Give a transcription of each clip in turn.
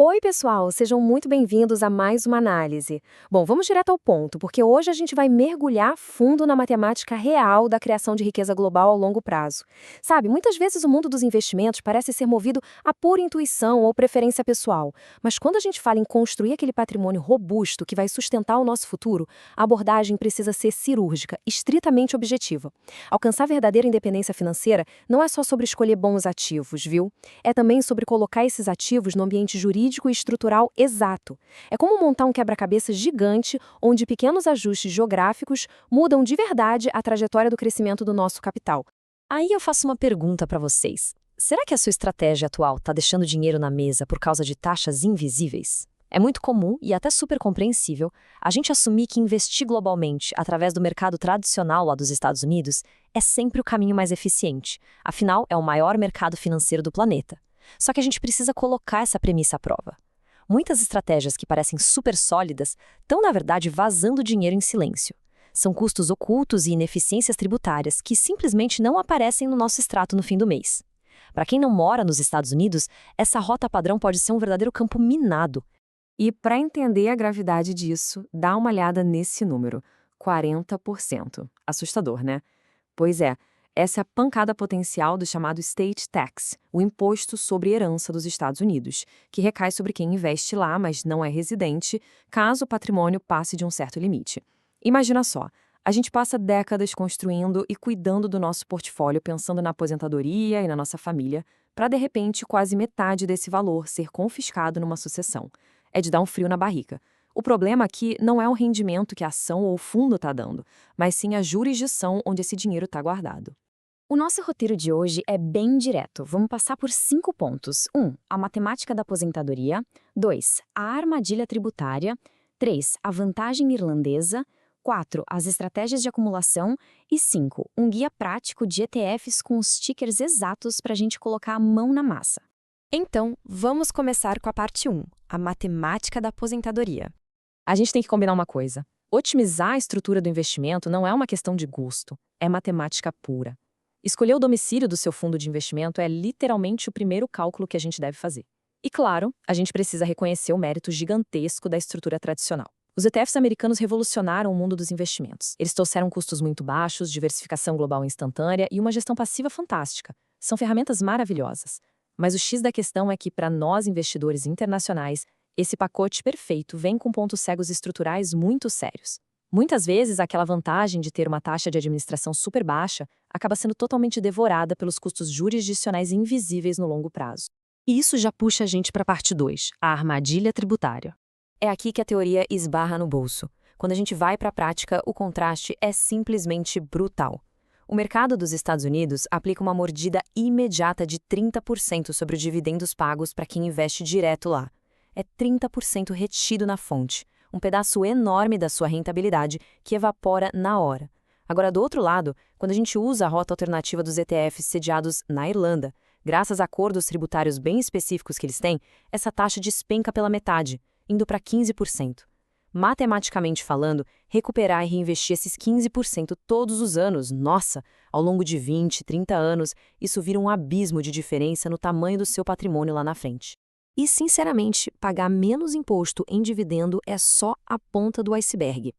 Oi, pessoal, sejam muito bem-vindos a mais uma análise. Bom, vamos direto ao ponto, porque hoje a gente vai mergulhar a fundo na matemática real da criação de riqueza global ao longo prazo. Sabe, muitas vezes o mundo dos investimentos parece ser movido a pura intuição ou preferência pessoal, mas quando a gente fala em construir aquele patrimônio robusto que vai sustentar o nosso futuro, a abordagem precisa ser cirúrgica, estritamente objetiva. Alcançar verdadeira independência financeira não é só sobre escolher bons ativos, viu? É também sobre colocar esses ativos no ambiente jurídico e estrutural exato. É como montar um quebra-cabeça gigante onde pequenos ajustes geográficos mudam de verdade a trajetória do crescimento do nosso capital. Aí eu faço uma pergunta para vocês. Será que a sua estratégia atual está deixando dinheiro na mesa por causa de taxas invisíveis? É muito comum e até super compreensível a gente assumir que investir globalmente através do mercado tradicional lá dos Estados Unidos é sempre o caminho mais eficiente. Afinal, é o maior mercado financeiro do planeta. Só que a gente precisa colocar essa premissa à prova. Muitas estratégias que parecem super sólidas estão, na verdade, vazando dinheiro em silêncio. São custos ocultos e ineficiências tributárias que simplesmente não aparecem no nosso extrato no fim do mês. Para quem não mora nos Estados Unidos, essa rota padrão pode ser um verdadeiro campo minado. E para entender a gravidade disso, dá uma olhada nesse número, 40%. Assustador, né? Pois é, essa é a pancada potencial do chamado State Tax, o imposto sobre herança dos Estados Unidos, que recai sobre quem investe lá, mas não é residente, caso o patrimônio passe de um certo limite. Imagina só, a gente passa décadas construindo e cuidando do nosso portfólio pensando na aposentadoria e na nossa família, para de repente quase metade desse valor ser confiscado numa sucessão. É de dar um frio na barriga. O problema aqui não é o rendimento que a ação ou o fundo está dando, mas sim a jurisdição onde esse dinheiro está guardado. O nosso roteiro de hoje é bem direto. Vamos passar por 5 pontos. 1. A matemática da aposentadoria. 2. A armadilha tributária. 3. A vantagem irlandesa. 4. As estratégias de acumulação. E 5. Um guia prático de ETFs com os tickers exatos para a gente colocar a mão na massa. Então, vamos começar com a parte 1, a matemática da aposentadoria. A gente tem que combinar uma coisa. Otimizar a estrutura do investimento não é uma questão de gosto, é matemática pura. Escolher o domicílio do seu fundo de investimento é literalmente o primeiro cálculo que a gente deve fazer. E claro, a gente precisa reconhecer o mérito gigantesco da estrutura tradicional. Os ETFs americanos revolucionaram o mundo dos investimentos. Eles trouxeram custos muito baixos, diversificação global instantânea e uma gestão passiva fantástica. São ferramentas maravilhosas. Mas o X da questão é que, para nós investidores internacionais, esse pacote perfeito vem com pontos cegos estruturais muito sérios. Muitas vezes, aquela vantagem de ter uma taxa de administração super baixa acaba sendo totalmente devorada pelos custos jurisdicionais invisíveis no longo prazo. E isso já puxa a gente para a parte 2, a armadilha tributária. É aqui que a teoria esbarra no bolso. Quando a gente vai para a prática, o contraste é simplesmente brutal. O mercado dos Estados Unidos aplica uma mordida imediata de 30% sobre os dividendos pagos para quem investe direto lá. É 30% retido na fonte, um pedaço enorme da sua rentabilidade que evapora na hora. Agora, do outro lado, quando a gente usa a rota alternativa dos ETFs sediados na Irlanda, graças a acordos tributários bem específicos que eles têm, essa taxa despenca pela metade, indo para 15%. Matematicamente falando, recuperar e reinvestir esses 15% todos os anos, nossa, ao longo de 20, 30 anos, isso vira um abismo de diferença no tamanho do seu patrimônio lá na frente. E, sinceramente, pagar menos imposto em dividendo é só a ponta do iceberg.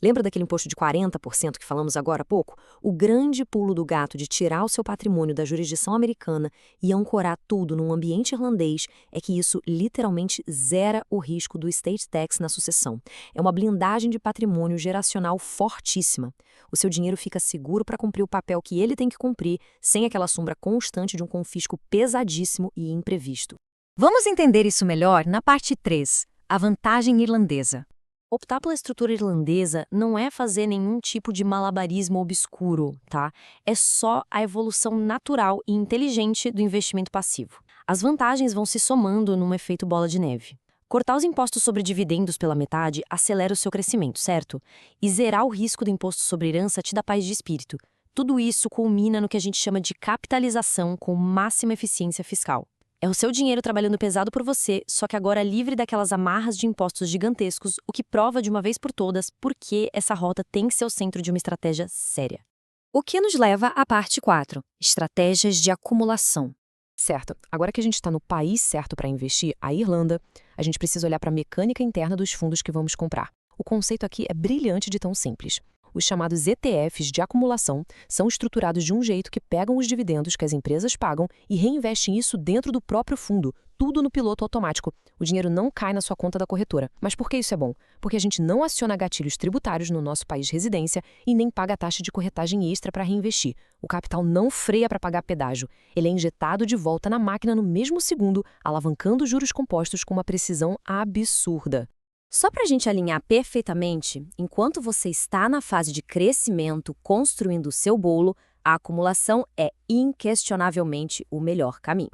Lembra daquele imposto de 40% que falamos agora há pouco? O grande pulo do gato de tirar o seu patrimônio da jurisdição americana e ancorar tudo num ambiente irlandês é que isso literalmente zera o risco do estate tax na sucessão. É uma blindagem de patrimônio geracional fortíssima. O seu dinheiro fica seguro para cumprir o papel que ele tem que cumprir, sem aquela sombra constante de um confisco pesadíssimo e imprevisto. Vamos entender isso melhor na parte 3, a vantagem irlandesa. Optar pela estrutura irlandesa não é fazer nenhum tipo de malabarismo obscuro, tá? É só a evolução natural e inteligente do investimento passivo. As vantagens vão se somando num efeito bola de neve. Cortar os impostos sobre dividendos pela metade acelera o seu crescimento, certo? E zerar o risco do imposto sobre herança te dá paz de espírito. Tudo isso culmina no que a gente chama de capitalização com máxima eficiência fiscal. É o seu dinheiro trabalhando pesado por você, só que agora livre daquelas amarras de impostos gigantescos, o que prova de uma vez por todas por que essa rota tem que ser o centro de uma estratégia séria. O que nos leva à parte 4, estratégias de acumulação. Certo. Agora que a gente está no país certo para investir, a Irlanda, a gente precisa olhar para a mecânica interna dos fundos que vamos comprar. O conceito aqui é brilhante de tão simples. Os chamados ETFs de acumulação são estruturados de um jeito que pegam os dividendos que as empresas pagam e reinvestem isso dentro do próprio fundo, tudo no piloto automático. O dinheiro não cai na sua conta da corretora. Mas por que isso é bom? Porque a gente não aciona gatilhos tributários no nosso país de residência e nem paga taxa de corretagem extra para reinvestir. O capital não freia para pagar pedágio. Ele é injetado de volta na máquina no mesmo segundo, alavancando os juros compostos com uma precisão absurda. Só para a gente alinhar perfeitamente, enquanto você está na fase de crescimento, construindo o seu bolo, a acumulação é inquestionavelmente o melhor caminho.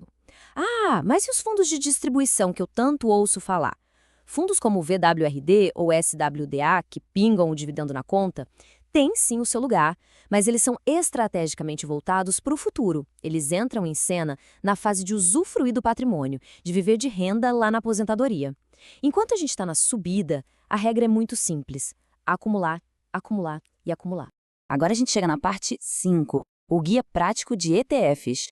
Ah, mas e os fundos de distribuição que eu tanto ouço falar? Fundos como o VWRD ou SWDA, que pingam o dividendo na conta, têm sim o seu lugar, mas eles são estrategicamente voltados para o futuro. Eles entram em cena na fase de usufruir do patrimônio, de viver de renda lá na aposentadoria. Enquanto a gente está na subida, a regra é muito simples: acumular, acumular e acumular. Agora a gente chega na parte 5, o guia prático de ETFs.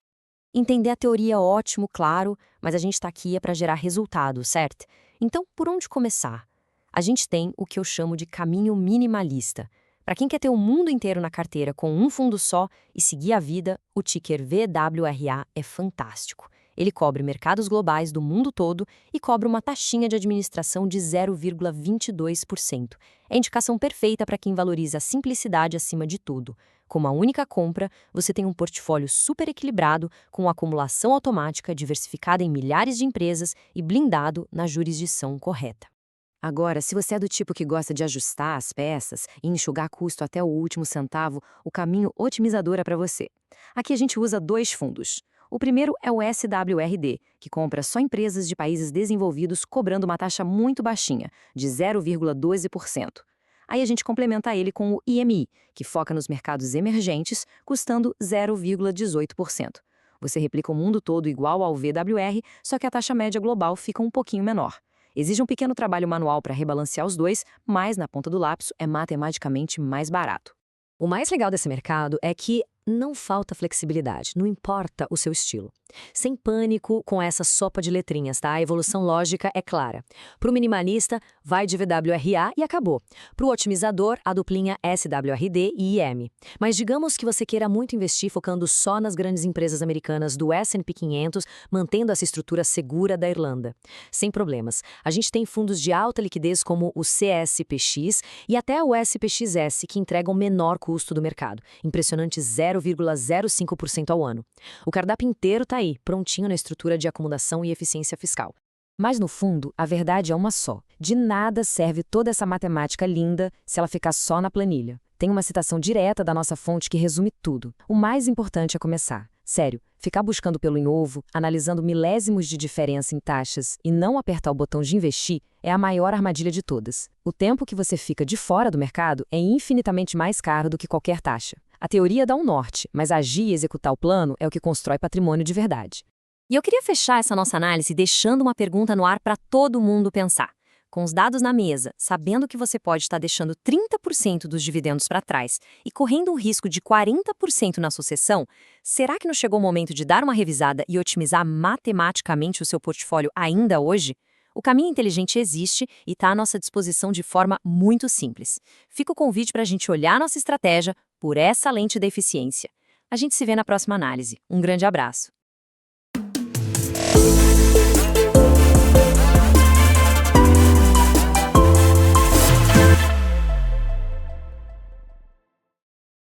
Entender a teoria é ótimo, claro, mas a gente está aqui para gerar resultado, certo? Então, por onde começar? A gente tem o que eu chamo de caminho minimalista. Para quem quer ter o mundo inteiro na carteira com um fundo só e seguir a vida, o ticker VWRA é fantástico. Ele cobre mercados globais do mundo todo e cobra uma taxinha de administração de 0,22%. É a indicação perfeita para quem valoriza a simplicidade acima de tudo. Com uma única compra, você tem um portfólio super equilibrado, com acumulação automática diversificada em milhares de empresas e blindado na jurisdição correta. Agora, se você é do tipo que gosta de ajustar as peças e enxugar custo até o último centavo, o caminho otimizador é para você. Aqui a gente usa 2 fundos. O primeiro é o SWRD, que compra só empresas de países desenvolvidos cobrando uma taxa muito baixinha, de 0,12%. Aí a gente complementa ele com o IMI, que foca nos mercados emergentes, custando 0,18%. Você replica o mundo todo igual ao VWR, só que a taxa média global fica um pouquinho menor. Exige um pequeno trabalho manual para rebalancear os dois, mas na ponta do lápis é matematicamente mais barato. O mais legal desse mercado é que não falta flexibilidade, não importa o seu estilo. Sem pânico com essa sopa de letrinhas, tá? A evolução lógica é clara. Para o minimalista, vai de VWRA e acabou. Para o otimizador, a duplinha SWRD e IM. Mas digamos que você queira muito investir focando só nas grandes empresas americanas do S&P 500, mantendo essa estrutura segura da Irlanda. Sem problemas. A gente tem fundos de alta liquidez como o CSPX e até o SPXS, que entregam menor custo do mercado. Impressionante 0,05% ao ano. O cardápio inteiro está aí, prontinho na estrutura de acomodação e eficiência fiscal. Mas no fundo, a verdade é uma só. De nada serve toda essa matemática linda se ela ficar só na planilha. Tem uma citação direta da nossa fonte que resume tudo. O mais importante é começar. Sério, ficar buscando pelo em ovo, analisando milésimos de diferença em taxas e não apertar o botão de investir é a maior armadilha de todas. O tempo que você fica de fora do mercado é infinitamente mais caro do que qualquer taxa. A teoria dá um norte, mas agir e executar o plano é o que constrói patrimônio de verdade. E eu queria fechar essa nossa análise deixando uma pergunta no ar para todo mundo pensar. Com os dados na mesa, sabendo que você pode estar deixando 30% dos dividendos para trás e correndo um risco de 40% na sucessão, será que não chegou o momento de dar uma revisada e otimizar matematicamente o seu portfólio ainda hoje? O caminho inteligente existe e está à nossa disposição de forma muito simples. Fica o convite para a gente olhar nossa estratégia por essa lente da eficiência. A gente se vê na próxima análise. Um grande abraço.